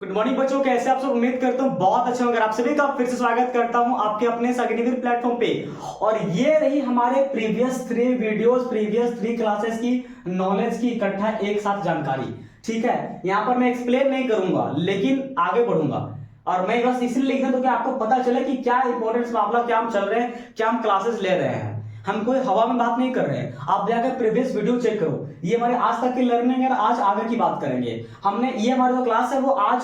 Good morning बच्चों, कैसे आप सब? उम्मीद करता हूँ बहुत अच्छे होंगे। आप सभी का फिर से स्वागत करता हूँ आपके अपने अग्निवीर प्लेटफॉर्म पे। और ये रही हमारे प्रीवियस 3 वीडियोस, प्रीवियस 3 क्लासेस की नॉलेज की इकट्ठा एक साथ जानकारी। ठीक है, यहाँ पर मैं एक्सप्लेन नहीं करूंगा लेकिन आगे बढ़ूंगा। और मैं बस इसलिए लिख दूं कि आपको पता चले कि क्या इंपॉर्टेंस मामला, क्या हम चल रहे हैं, क्या हम क्लासेस ले रहे हैं। हम कोई हवा में बात नहीं कर रहे हैं। आप जाकर प्रीवियस वीडियो चेक करो, ये हमारे आज तक की लर्निंग है। आज आगे की बात करेंगे। हमने ये हमारा जो क्लास है वो आज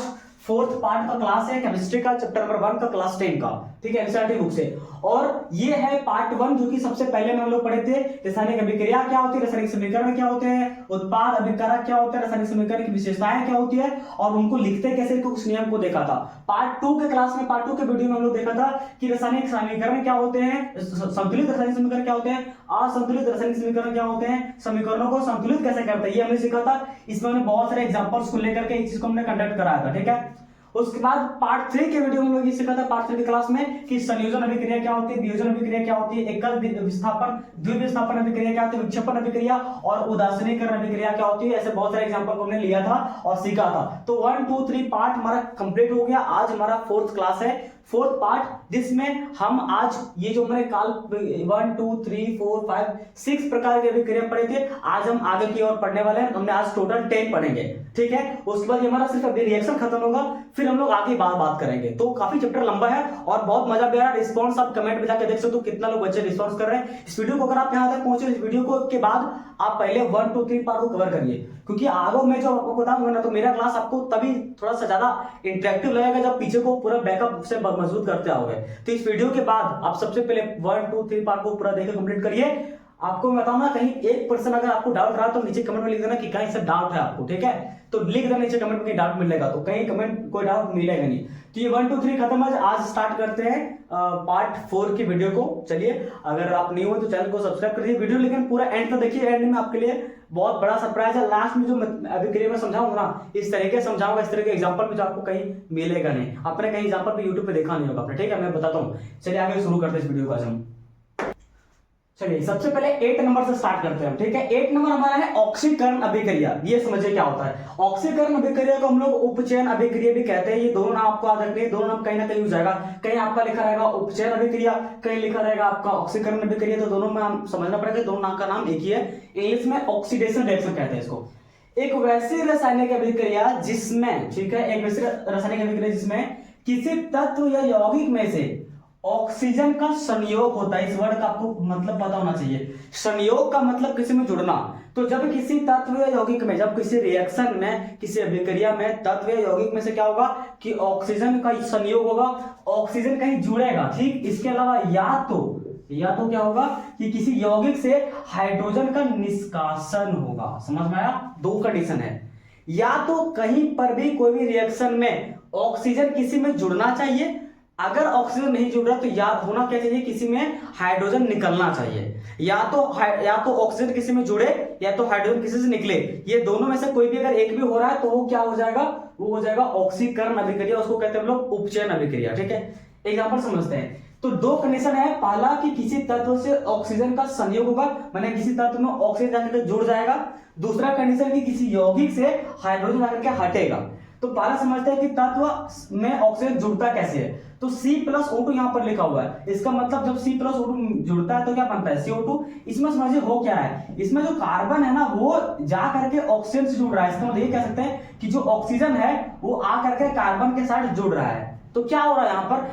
4th पार्ट का क्लास है, केमिस्ट्री का चैप्टर नंबर 1 का क्लास 10 का। ठीक है, एनसीईआरटी बुक से। और ये है पार्ट 1 जो कि सबसे पहले में हम लोग पढ़े थे। रासायनिक अभिक्रिया क्या होती है, रासायनिक समीकरण क्या होते हैं, उत्पाद अभिकारक क्या होते हैं, रासायनिक समीकरण की विशेषताएं क्या होती है और उनको लिखते कैसे, उस नियम को देखा था। पार्ट 2 के क्लास में, पार्ट 2 के वीडियो में हम लोग देखा था कि रासायनिक समीकरण क्या होते हैं, संतुलित रासायनिक समीकरण क्या होते हैं, असंतुलित रासायनिक समीकरण क्या होते हैं, समीकरणों को संतुलित कैसे करते हैं, ये हमने सीखा था। इसमें हमने बहुत सारे एग्जांपल्स को लेकर के इस चीज को हमने कंडक्ट कराया था। ठीक है, उसके बाद पार्ट 3 के वीडियो में हम लोग ये सीखा था, पार्ट 3 की क्लास में, कि संयोजन अभिक्रिया क्या होती है, वियोजन अभिक्रिया क्या होती है, एकल विस्थापन, द्विविस्थापन अभिक्रिया क्या होती है, विक्षेपण अभिक्रिया और उदासीनीकरण अभिक्रिया क्या होती है। ऐसे बहुत सारे एग्जांपल को हमने लिया था और सीखा था। तो 1 2 3 पार्ट हमारा कंप्लीट हो गया। आज हमारा 4th क्लास है, 4th पार्ट, जिसमें हम आज ये जो हमारे काल 1 2 3 4 5 6 प्रकार के अभिक्रिया पढ़े थे, आज हम आगे की ओर पढ़ने वाले हैं। हमने आज टोटल 10 पढ़ेंगे। ठीक है, उसके बाद हमारा सिर्फ अभी रिएक्शन खत्म होगा, फिर हम लोग आगे बात करेंगे। तो काफी चैप्टर लंबा है और बहुत मजा भी आ रहा है। रिस्पॉन्स आप कमेंट में जाकर देख सकते हो कितना लोग बच्चे रिस्पॉन्स कर रहे हैं इस वीडियो को। अगर आप यहां तक पहुंचे इस वीडियो को के बाद आप पहले 1 2 3 पार्ट को कवर करिए, क्योंकि आगे मैं जो आपको बताऊंगा ना, तो मेरा क्लास आपको तभी थोड़ा सा ज्यादा इंटरेक्टिव लगेगा जब पीछे को पूरा बैकअप से मजबूत करते आओगे। तो इस वीडियो के बाद आप सबसे पहले 1 2 3 पार्ट को पूरा देखकर कंप्लीट करिए। आपको मैं बताऊंगा, कहीं 1% अगर आपको डाउट रहा तो नीचे कमेंट में लिख देना कि कहीं से डाउट है आपको। ठीक है, तो लिख देना नीचे कमेंट में कहीं डाउट मिलेगा, तो कहीं कमेंट कोई डाउट मिलेगा नहीं। तो ये 1 2 3 खत्म है। आज स्टार्ट करते हैं पार्ट 4 की वीडियो को। चलिए, अगर आप न्यू हो तो चैनल को सब्सक्राइब करिए, वीडियो लेकिन पूरा एंड तक देखिए। एंड में आपके लिए बहुत बड़ा सरप्राइज है। लास्ट में जो अभिक्रिया में समझाऊंगा ना, इस तरीके से समझाऊंगा, इस तरह के एग्जांपल भी जो आपको कहीं मिलेगा नहीं। आपने कहीं एग्जांपल पे यूट्यूब पे देखा नहीं होगा आपने। ठीक है, मैं बताता हूँ। चलिए आगे शुरू करते हैं इस वीडियो को। आज हम चलिए सबसे पहले 8 नंबर से स्टार्ट करते हैं। ठीक है, 8 नंबर हमारा है ऑक्सीकरण अभिक्रिया। ये समझिए क्या होता है ऑक्सीकरण अभिक्रिया को हम लोग उपचयन अभिक्रिया भी कहते हैं। ये दोनों नाम आपको याद रखने हैं, दोनों नाम कहीं ना कहीं हो जाएगा। कहीं आपका लिखा रहेगा उपचयन अभिक्रिया, कहीं लिखा रहेगा आपका ऑक्सीकरण अभिक्रिया। तो दोनों में हम समझना पड़ेगा, दोनों नाम का नाम एक ही है। इंग्लिश में ऑक्सीडेशन रिएक्शन कहते हैं इसको। एक वैसी रासायनिक अभिक्रिया जिसमें, ठीक है, एक वैसी रासायनिक अभिक्रिया जिसमें किसी तत्व या यौगिक में से ऑक्सीजन का संयोग होता है। इस वर्ड का आपको मतलब पता होना चाहिए। संयोग का मतलब किसी में जुड़ना। तो जब किसी तत्व या यौगिक में, जब किसी रिएक्शन में, किसी अभिक्रिया में तत्व या यौगिक में से क्या होगा कि ऑक्सीजन का संयोग होगा, ऑक्सीजन कहीं जुड़ेगा। ठीक, इसके अलावा या तो क्या होगा कि किसी यौगिक से हाइड्रोजन का निष्कासन होगा। समझ में आया? दो कंडीशन है, या तो कहीं पर भी कोई भी रिएक्शन में ऑक्सीजन किसी में जुड़ना चाहिए। अगर ऑक्सीजन नहीं जुड़ रहा तो याद होना क्या चाहिए, किसी में हाइड्रोजन निकलना चाहिए। या तो ऑक्सीजन किसी में जुड़े या तो हाइड्रोजन किसी से निकले। ये दोनों में से कोई भी अगर एक भी हो रहा है तो वो क्या हो जाएगा, वो हो जाएगा ऑक्सीकरण अभिक्रिया। उसको कहते हैं हम लोग उपचयन अभिक्रिया। ठीक है, एग्जांपल समझते हैं। तो दो कंडीशन है। पहला कि किसी तत्व से ऑक्सीजन का संयोग होगा, माने किसी तत्व में ऑक्सीजन जाकर जुड़ जाएगा। दूसरा कंडीशन कि किसी यौगिक से हाइड्रोजन जाकर के हटेगा। तो पहला समझते हैं कि तत्व में ऑक्सीजन जुड़ता कैसे है। तो C+O2 यहां पर लिखा हुआ है। इसका मतलब जब C+O2 जुड़ता है तो क्या बनता है, CO2। इसमें समझिए हो क्या है, इसमें जो कार्बन है ना वो जा करके ऑक्सीजन से जुड़ रहा है। इसका मतलब ये कह सकते हैं कि जो ऑक्सीजन है वो आ करके कार्बन के साथ जुड़ रहा है। तो क्या हो रहा है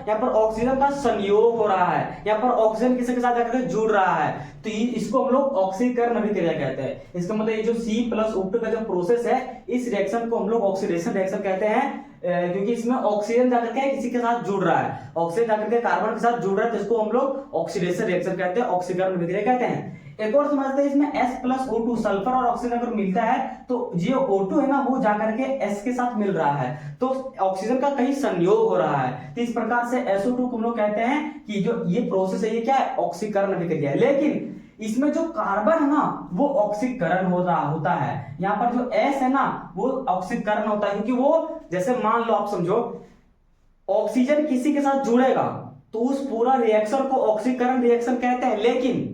यहाँ पर ऑक्सीजन का संयोग हो रहा है। यहाँ पर ऑक्सीजन किसी के साथ जाकर जुड़ रहा है। तो इसको हम लोग ऑक्सीकरण अभिक्रिया कहते हैं। इसका मतलब ये जो C+O2 का जो प्रोसेस है, इस रिएक्शन को हम लोग ऑक्सीडेशन रिएक्शन कहते हैं, क्योंकि इसमें ऑक्सीजन जाकर के किसी के साथ जुड़ रहा है, ऑक्सीजन जाकर के कार्बन के साथ जुड़ रहा है, तो इसको हम लोग ऑक्सीडेशन रिएक्शन कहते हैं, ऑक्सीकरण अभिक्रिया कहते हैं। एक और समझते हैं, इसमें S+O2 सल्फर और ऑक्सीजन अगर मिलता है तो जो O2 है ना वो जाकर के S के साथ मिल रहा है, तो ऑक्सीजन का कहीं संयोग हो रहा है। तो इस प्रकार से SO2 को हम लोग कहते हैं कि जो ये प्रोसेस है ये क्या है, ऑक्सीकरण अभिक्रिया है। लेकिन इसमें जो कार्बन है ना वो ऑक्सीकरण होता है। यहाँ पर जो S है ना वो ऑक्सीकरण होता है, क्योंकि वो जैसे मान लो आप समझो ऑक्सीजन किसी के साथ जुड़ेगा तो उस पूरा रिएक्शन को ऑक्सीकरण रिएक्शन कहते हैं। लेकिन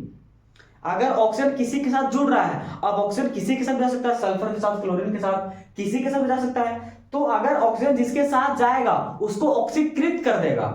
अगर ऑक्सीजन किसी के साथ जुड़ रहा है, अब ऑक्सीजन किसी के साथ जा सकता है, सल्फर के साथ, क्लोरीन के साथ, किसी के साथ जा सकता है, तो अगर ऑक्सीजन जिसके साथ जाएगा उसको ऑक्सीकृत कर देगा।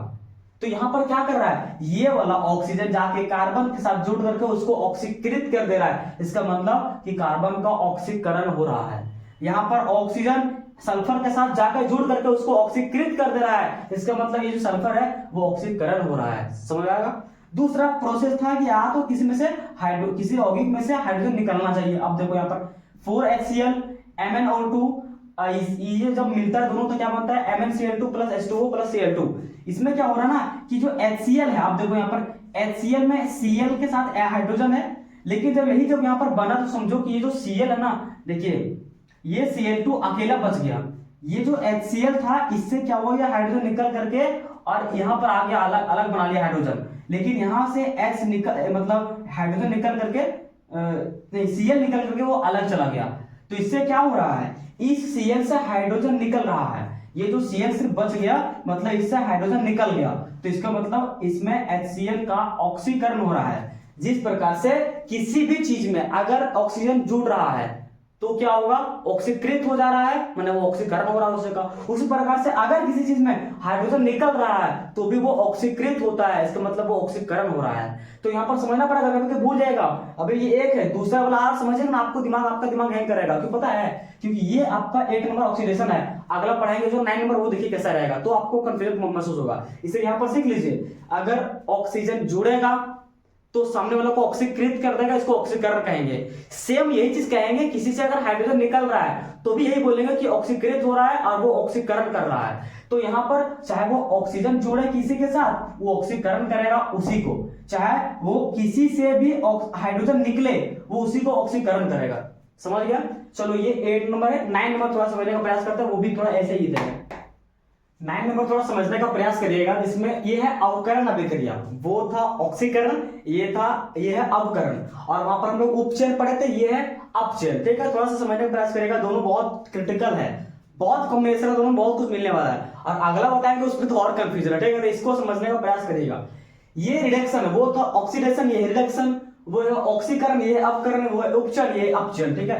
तो यहां पर क्या कर रहा है, ये वाला ऑक्सीजन जाके कार्बन के साथ जुड़ करके उसको ऑक्सीकृत कर दे रहा है। इसका मतलब कि कार्बन का ऑक्सीकरण हो रहा है। यहां पर ऑक्सीजन सल्फर के साथ जाकर जुड़ करके उसको ऑक्सीकृत कर दे रहा है। इसका मतलब ये जो सल्फर है वो ऑक्सीकरण हो रहा है। समझ आएगा। दूसरा प्रोसेस था कि या तो किसी में से किसी यौगिक में से हाइड्रोजन निकलना चाहिए। अब देखो यहाँ पर 4HCl MnO2 ये जब मिलता है दोनों तो क्या बनता है MnCl2 plus H2O plus Cl2। इसमें क्या हो रहा है ना कि जो HCl है, आप देखो यहाँ पर HCl में Cl के साथ हाइड्रोजन है, लेकिन जब यहाँ पर बना तो समझो कि ये जो Cl है ना, देखिए ये Cl2 अकेला बच गया। ये जो HCl था इससे क्या हुआ, ये हाइड्रोजन निकल करके और यहाँ पर आ गया अलग अलग बना लिया हाइड्रोजन। लेकिन यहां से H निकल मतलब हाइड्रोजन निकल करके नहीं Cl निकल करके वो अलग चला गया। तो इससे क्या हो रहा है, इस Cl से हाइड्रोजन निकल रहा है। ये जो Cl सिर्फ बच गया मतलब इससे हाइड्रोजन निकल गया। तो इसका मतलब इसमें HCl का ऑक्सीकरण हो रहा है। जिस प्रकार से किसी भी चीज में अगर ऑक्सीजन जुड़ रहा है तो क्या होगा, ऑक्सीकृत हो जा रहा है, माने वो ऑक्सीकरण हो रहा है उसका। उसी प्रकार से अगर किसी चीज में हाइड्रोजन निकल रहा है तो भी वो ऑक्सीकृत होता है। इसका मतलब वो ऑक्सीकरण हो रहा है। तो यहाँ पर समझना पड़ेगा, कभी भूल जाएगा। अभी ये एक है, दूसरा वाला आर समझेगा ना, आपका दिमाग हैंग करेगा। क्यों पता है, क्योंकि ये आपका 8 नंबर ऑक्सीडेशन है। अगला पढ़ाएंगे जो 9 नंबर, वो देखिए कैसा रहेगा, तो आपको कंफ्यूजन महसूस होगा। इसे यहाँ पर सीख लीजिए, अगर ऑक्सीजन जुड़ेगा तो सामने वाला को ऑक्सीकृत कर देगा, इसको ऑक्सीकरण कहेंगे। सेम यही चीज कहेंगे, किसी से अगर हाइड्रोजन निकल रहा है तो भी यही बोलेंगे कि ऑक्सीकृत हो रहा है और वो ऑक्सीकरण कर रहा है। तो यहाँ पर चाहे वो ऑक्सीजन जुड़े किसी के साथ, वो ऑक्सीकरण करेगा उसी को, चाहे वो किसी से भी हाइड्रोजन निकले वो उसी को ऑक्सीकरण करेगा। समझ गया। चलो ये 8 नंबर है। 9 नंबर थोड़ा समझने का प्रयास करते हैं, वो भी थोड़ा ऐसे ही है। 9 नंबर थोड़ा समझने का प्रयास करिएगा। जिसमें ये है अवकरण अभिक्रिया, वो था ऑक्सीकरण, ये है अवकरण। और वहां पर हम लोग उपचयन पढ़े थे, ये है अपचयन। ठीक है, थोड़ा सा समझने का प्रयास करिएगा। दोनों बहुत क्रिटिकल है, बहुत कॉम्बिनेशन है, दोनों बहुत कुछ मिलने वाला है। और अगला बताएंगे उसमें तो और कंफ्यूजन है। ठीक है, तो इसको समझने का प्रयास करिएगा। ये रिडक्शन है, वो था ऑक्सीडेशन, ये रिडक्शन, वो है ऑक्सीकरण, ये अवकरण, वो है उपचयन, ये अपचयन। ठीक है,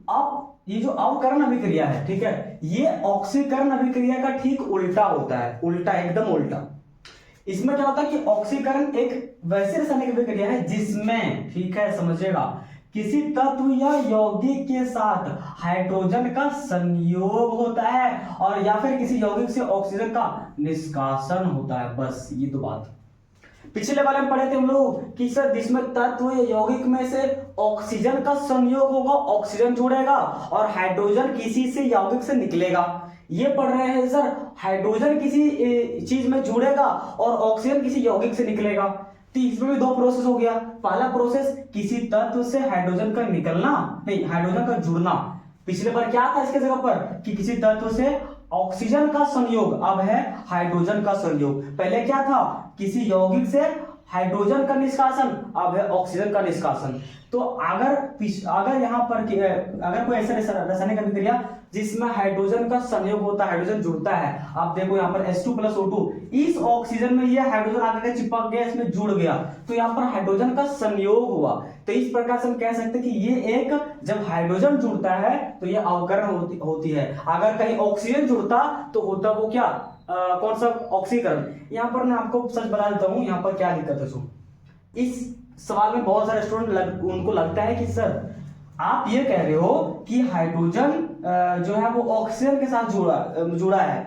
अब ये जो अवकरण अभिक्रिया है, ठीक है, ये ऑक्सीकरण अभिक्रिया का ठीक उल्टा होता है, उल्टा, एकदम उल्टा। इसमें क्या होता है कि ऑक्सीकरण एक वैसी रासायनिक अभिक्रिया है जिसमें, ठीक है समझिएगा, किसी तत्व या यौगिक के साथ हाइड्रोजन का संयोग होता है और या फिर किसी यौगिक से ऑक्सीजन का निष्कासन होता है। बस ये दो बात। पिछले वाले में पढ़े थे हम लोग कि सर जिसमें तत्व या यौगिक में से ऑक्सीजन का संयोग होगा, ऑक्सीजन जुड़ेगा और हाइड्रोजन किसी से यौगिक से निकलेगा। ये पढ़ रहे हैं सर, हाइड्रोजन किसी चीज में जुड़ेगा और ऑक्सीजन किसी यौगिक से निकलेगा। तो इसमें भी दो प्रोसेस हो गया। पहला प्रोसेस किसी तत्व से हाइड्रोजन का निकलना, नहीं हाइड्रोजन का जुड़ना। पिछले बार क्या था इसके जगह पर कि किसी तत्व से ऑक्सीजन का संयोग, अब है हाइड्रोजन का संयोग। पहले क्या था, किसी यौगिक से हाइड्रोजन का निष्कासन, अब है ऑक्सीजन का निष्कासन। तो अगर यहाँ पर अगर कोई ऐसा रासायनिक अभिक्रिया जिसमें हाइड्रोजन का संयोग होता है, हाइड्रोजन जुड़ता है, आप देखो यहाँ पर H2 + O2, इस ऑक्सीजन में ये हाइड्रोजन आकर के चिपक गया, इसमें जुड़ गया, तो यहाँ पर हाइड्रोजन का संयोग हुआ। तो इस प्रकार से हम कह सकते हैं कि ये एक, जब हाइड्रोजन जुड़ता है तो ये अवकरण होती है। अगर कहीं ऑक्सीजन जुड़ता तो होता वो क्या, कौन सा, ऑक्सीकरण। यहाँ पर मैं आपको सच बता देता हूँ यहाँ पर क्या दिक्कत है। सुन, इस सवाल में बहुत सारे स्टूडेंट उनको लगता है कि सर आप ये कह रहे हो कि हाइड्रोजन जो है वो ऑक्सीजन के साथ जुड़ा है,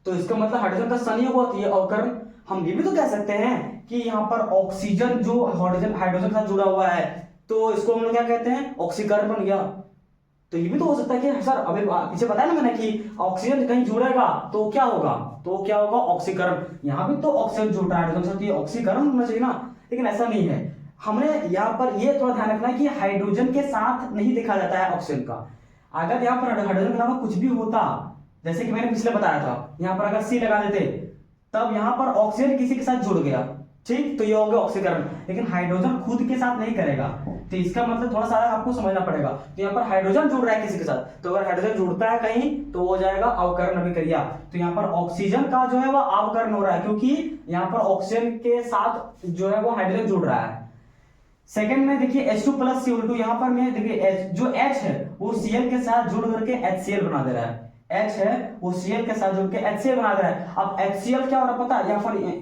तो इसका मतलब हाइड्रोजन का संयोग होती है अवकरण। हम ये भी तो कह सकते हैं कि यहाँ पर ऑक्सीजन जो हाइड्रोजन के साथ जुड़ा हुआ है तो इसको हम लोग क्या कहते हैं, ऑक्सीकरण बन गया। तो ये भी तो हो सकता है कि सर अभी पीछे बताया ना मैंने कि ऑक्सीजन कहीं जुड़ेगा तो क्या होगा, ऑक्सीकरण। यहाँ भी तो ऑक्सीजन जुड़ रहा है हाइड्रोजन से, तो ये ऑक्सीकरण होना चाहिए ना, लेकिन ऐसा नहीं है। हमने यहाँ पर ये थोड़ा ध्यान रखना है कि हाइड्रोजन के साथ नहीं देखा जाता है ऑक्सीजन का। अगर यहाँ पर हाइड्रोजन के अलावा कुछ भी होता, जैसे कि मैंने पिछले बताया था, यहाँ पर अगर C लगा देते तब यहाँ पर ऑक्सीजन किसी के साथ जुड़ गया, ठीक, तो ये हो गया ऑक्सीकरण। लेकिन हाइड्रोजन खुद के साथ नहीं करेगा, तो इसका मतलब थोड़ा सा आपको समझना पड़ेगा। तो यहाँ पर हाइड्रोजन जुड़ रहा है किसी के साथ, तो अगर हाइड्रोजन जुड़ता है कहीं तो हो जाएगा अवकरण अभिक्रिया। तो यहाँ पर ऑक्सीजन का जो है वो अवकरण हो रहा है, क्योंकि यहाँ पर ऑक्सीजन के साथ जो है वो हाइड्रोजन जुड़ रहा है। सेकंड में देखिए H2 + CO2, यहाँ पर में देखिए जो H है वो Cl के साथ जुड़ करके HCl बना दे रहा है। H है वो Cl के साथ जुड़ के HCl बना दे रहा है। अब HCl क्या हो रहा है पता है,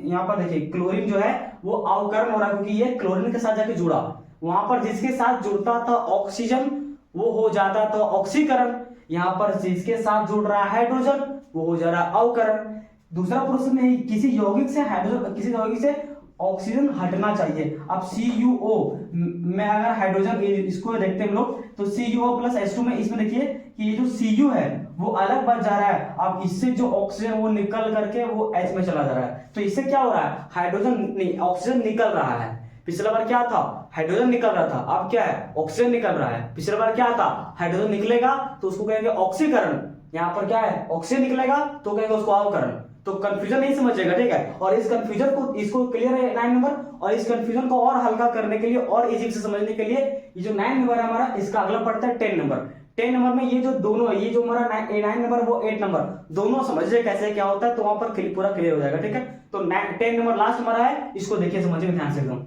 यहाँ पर देखिए क्लोरीन जो है वो अवकरण हो रहा है, क्योंकि ये क्लोरीन के साथ जाके जुड़ा, वहां पर जिसके साथ जुड़ता था ऑक्सीजन वो हो जाता था ऑक्सीकरण, यहाँ पर जिसके साथ जुड़ रहा है हाइड्रोजन वो हो जा रहा है अवकरण। दूसरा प्रोसेस में किसी यौगिक से हाइड्रोजन, किसी यौगिक से ऑक्सीजन हटना चाहिए। अब CuO में अगर हाइड्रोजन इसको देखते हैं हम लोग तो CuO प्लस H2 में, इसमें देखिए कि ये जो Cu है वो अलग बच जा रहा है। अब इससे जो ऑक्सीजन वो निकल करके वो H में चला जा रहा है, तो इससे क्या हो रहा है, हाइड्रोजन नहीं ऑक्सीजन निकल रहा है। पिछला बार क्या था, हाइड्रोजन निकल रहा था, अब क्या है, ऑक्सीजन निकल रहा है। पिछला बार क्या था, हाइड्रोजन निकलेगा तो उसको कहेंगे ऑक्सीकरण, यहाँ पर क्या है ऑक्सीजन निकलेगा तो कहेंगे उसको अवकरण। तो कंफ्यूजन नहीं समझिएगा, ठीक है। और इस कंफ्यूजन को, इसको क्लियर है 9 नंबर, और इस कंफ्यूजन को और हल्का करने के लिए और इजी से समझने के लिए ये जो 9 नंबर है हमारा, इसका अगला पड़ता है 10 नंबर। 10 नंबर में ये जो दोनों है, ये जो हमारा 9 नंबर वो 8 नंबर, दोनों समझिए कैसे क्या होता है, तो वहां पर पूरा क्लियर हो जाएगा, ठीक है। तो 10 नंबर लास्ट हमारा है, इसको देखिए समझिए ध्यान से एकदम।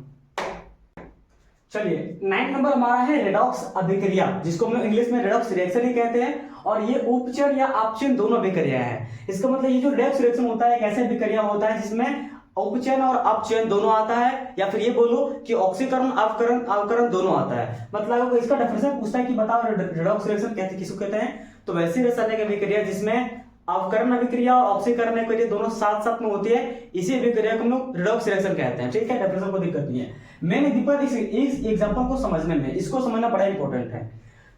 चलिए 9 नंबर हमारा है रेडॉक्स अभिक्रिया, जिसको हम लोग इंग्लिश में रेडॉक्स रिएक्शन ही कहते हैं, और ये उपचयन या अपचयन दोनों अभिक्रिया है। इसका मतलब ये जो रेडॉक्स रिएक्शन होता है एक ऐसे अभिक्रिया होता है जिसमें उपचयन और अपचयन दोनों आता है, या फिर ये बोलो कि ऑक्सीकरण अवकरण अवकरण दोनों आता है। मतलब इसका डेफिनेशन पूछता है कि बताओ रेडॉक्स रिएक्शन कहते किसको कहते हैं, तो वैसी रासायनिक अभिक्रिया जिसमें अवकरण अभिक्रिया और ऑक्सीकरण अभिक्रिया दोनों साथ साथ में होती है, इसी अभिक्रिया को हम लोग रेडॉक्स रिएक्शन कहते हैं, ठीक है। डेफिनेशन को दिक्कत नहीं है, मैंने दीपक इस एग्जांपल को समझने में, इसको समझना बड़ा इंपॉर्टेंट है।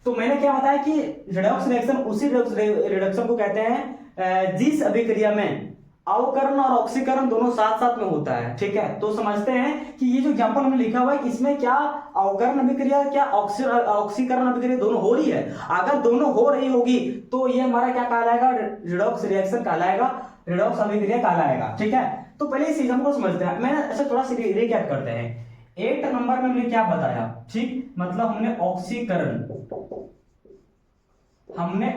तो मैंने क्या बताया कि रेडॉक्स रिएक्शन उसी रिडक्शन को कहते हैं जिस अभिक्रिया में अवकरण और ऑक्सीकरण दोनों साथ साथ में होता है, ठीक है। तो समझते हैं कि ये जो एग्जांपल हमने लिखा हुआ है इसमें क्या अवकरण अभिक्रिया क्या ऑक्सीकरण अभिक्रिया दोनों हो रही है। अगर दोनों हो रही होगी तो ये हमारा क्या कहलाएगा, रेडॉक्स रिएक्शन कहलाएगा, रेडॉक्स अभिक्रिया कहलाएगा, ठीक है। तो पहले इस एग्जांपल को समझते हैं। मैंने ऐसा थोड़ा सा रिकैप करते हैं। 8 नंबर में हमने क्या बताया, ठीक, मतलब हमने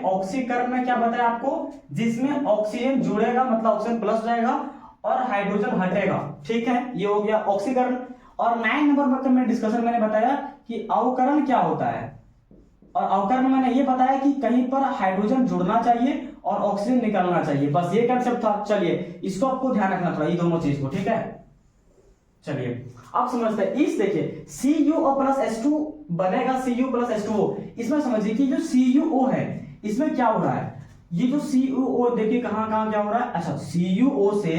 ऑक्सीकरण में क्या बताया आपको, जिसमें ऑक्सीजन जुड़ेगा मतलब ऑक्सीजन प्लस हो जाएगा और हाइड्रोजन हटेगा, ठीक है, ये हो गया ऑक्सीकरण। और 9 नंबर पर मैंने डिस्कशन मैंने बताया कि अवकरण क्या होता है, और अवकरण मैंने ये बताया कि कहीं पर हाइड्रोजन जुड़ना चाहिए और ऑक्सीजन निकलना चाहिए, बस ये कंसेप्ट था। चलिए इसको आपको ध्यान रखना थोड़ा, ये दोनों चीज को, ठीक है। चलिए अब समझते हैं, इस देखिए CuO प्लस H2 बनेगा Cu प्लस H2O। इसमें समझिए कि जो CuO है इसमें क्या हो रहा है, ये जो CuO देखिए कहां कहां क्या हो रहा है, अच्छा CuO से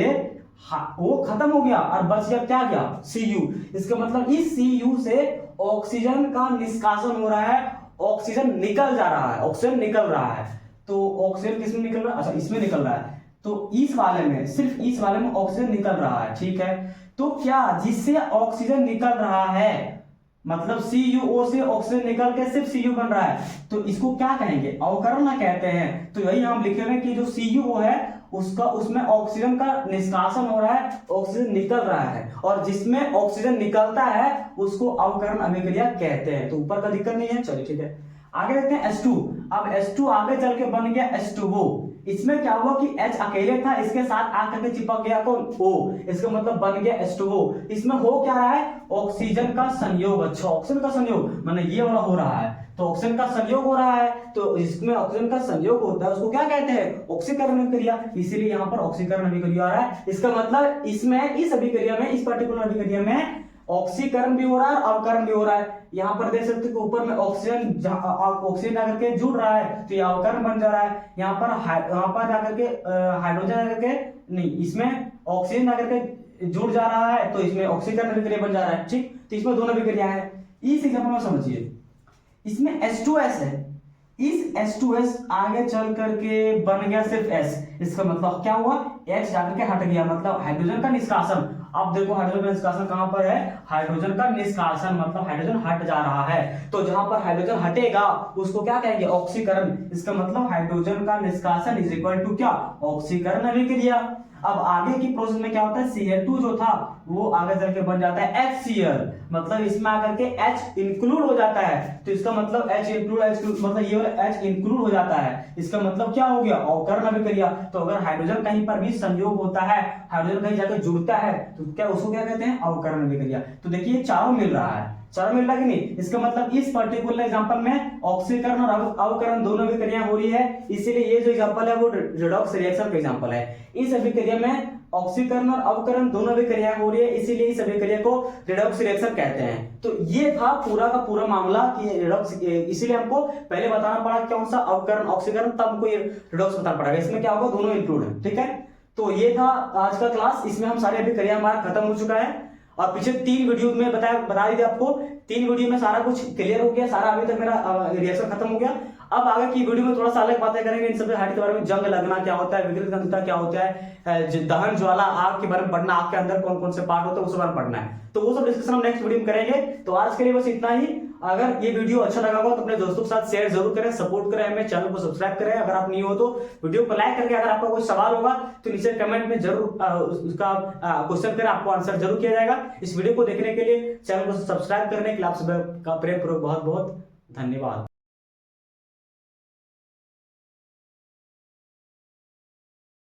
वो खत्म हो गया और बच गया क्या गया Cu। इसका मतलब इस Cu से ऑक्सीजन का निष्कासन हो रहा है, ऑक्सीजन निकल जा रहा है, ऑक्सीजन निकल रहा है। तो ऑक्सीजन किसमें निकल रहा है, अच्छा इसमें निकल रहा है, तो इस वाले में, सिर्फ इस वाले में ऑक्सीजन निकल रहा है, ठीक है। तो क्या जिससे ऑक्सीजन निकल रहा है, मतलब CuO से ऑक्सीजन निकल के सिर्फ Cu बन रहा है, तो इसको क्या कहेंगे, अवकरण कहते हैं। तो यही हम लिखेंगे कि जो CuO है उसका, उसमें ऑक्सीजन का निष्कासन हो रहा है, ऑक्सीजन निकल रहा है, और जिसमें ऑक्सीजन निकलता है उसको अवकरण अभिक्रिया कहते हैं। तो ऊपर का दिक्कत नहीं है, चलिए ठीक है। आगे देखते हैं H2। अब H2 आगे चल के बन गया H2O। इसमें क्या हुआ कि H अकेले था, इसके साथ आकर के चिपक गया कौन, O, इसका मतलब बन गया H2O। इसमें हो क्या रहा है, ऑक्सीजन का संयोग, अच्छा ऑक्सीजन का संयोग माने ये वाला हो रहा है, तो ऑक्सीजन का संयोग हो रहा है, तो इसमें ऑक्सीजन का संयोग होता है उसको क्या कहते हैं, ऑक्सीकरण अभिक्रिया, इसीलिए यहाँ पर ऑक्सीकरण अभिक्रिया आ रहा है। इसका मतलब इसमें, इस अभिक्रिया में, इस पर्टिकुलर अभिक्रिया में ऑक्सीकरण भी हो रहा है और अवकरण भी हो रहा है। यहाँ पर देख सकते हो ऊपर में ऑक्सीजन आकर के जुड़ रहा है तो ये अवकरण बन जा रहा है, यहाँ पर जाकर के हाइड्रोजन आकर के नहीं, इसमें ऑक्सीजन आकर के जुड़ जा रहा है तो इसमें ऑक्सीकरण अभिक्रिया बन जा रहा है, ठीक। तो इसमें दोनों अभिक्रिया है। इस एग्जांपल में समझिए, इसमें H2S है, इस H2S आगे चल करके बन गया सिर्फ S। इसका मतलब क्या हुआ, H जाकर के हट गया, मतलब हाइड्रोजन का निष्कासन। अब देखो हाइड्रोजन का निष्कासन कहां पर है, हाइड्रोजन का निष्कासन मतलब हाइड्रोजन हट जा रहा है, तो जहां पर हाइड्रोजन हटेगा उसको क्या कहेंगे, ऑक्सीकरण। इसका मतलब हाइड्रोजन का निष्कासन इज इक्वल टू क्या, ऑक्सीकरण अभिक्रिया। अब आगे की प्रोसेस में क्या होता है, Cl2 जो था वो आगे चल के बन जाता है HCl, मतलब इसमें आकर के H इंक्लूड हो जाता है, तो इसका मतलब H इंक्लूड मतलब ये वाला H इंक्लूड हो जाता है। इसका मतलब क्या हो गया, अवकरण अभिक्रिया। तो अगर हाइड्रोजन कहीं पर भी संयोग होता है, हाइड्रोजन कहीं जाकर जुड़ता है, तो क्या उसको क्या कहते हैं, अवकरण अभिक्रिया। तो देखिए चारों मिल रहा है, चारों मिल रहा कि नहीं। इसका मतलब इस पर्टिकुलर एग्जांपल में ऑक्सीकरण और अवकरण दोनों अभिक्रिया हो रही है, इसीलिए ये जो एग्जांपल है वो रिडॉक्स रिएक्शन का एग्जांपल है। इस अभिक्रिया में ऑक्सीकरण और अवकरण दोनों अभिक्रिया हो रही है, इसीलिए इस अभिक्रिया को रिडॉक्स रिएक्शन कहते हैं। तो ये था पूरा का पूरा मामला कि रिडॉक्स, इसीलिए हमको पहले बताना पड़ा कौन सा अवकरण ऑक्सीकरण, तब हमको ये रिडॉक्स बताना पड़ेगा। इसमें क्या होगा, दोनों इंक्लूड है, ठीक है। तो ये था आज का क्लास, इसमें हम सारे अभिक्रिया हमारा खत्म हो चुका है और पिछले 3 वीडियो में बता दी थी आपको, 3 वीडियो में सारा कुछ क्लियर हो गया, सारा अभी तक मेरा रिएक्शन खत्म हो गया। अब आगे की वीडियो में थोड़ा सा अलग बातें करेंगे, इन सब हाइट के बारे में, जंग लगना क्या होता है, विकृत गंधता क्या होता है, दहन ज्वाला, आग के बारे में पढ़ना, आग के अंदर कौन कौन से पार्ट होते हैं उस बारे में पढ़ना है। तो वो सब डिस्कशन हम नेक्स्ट वीडियो में करेंगे। तो आज के लिए बस इतना ही। अगर ये वीडियो अच्छा लगा हो तो अपने दोस्तों के साथ शेयर जरूर करें, सपोर्ट करें, हमें चैनल को सब्सक्राइब करें। अगर आप नहीं हो तो वीडियो को लाइक करके, अगर आपका कोई सवाल होगा तो नीचे कमेंट में जरूर उसका क्वेश्चन करें, आपको आंसर जरूर किया जाएगा। इस वीडियो को देखने के लिए, चैनल को सब्सक्राइब करने के लिए आप सबका प्रेम पूर्वक बहुत बहुत धन्यवाद।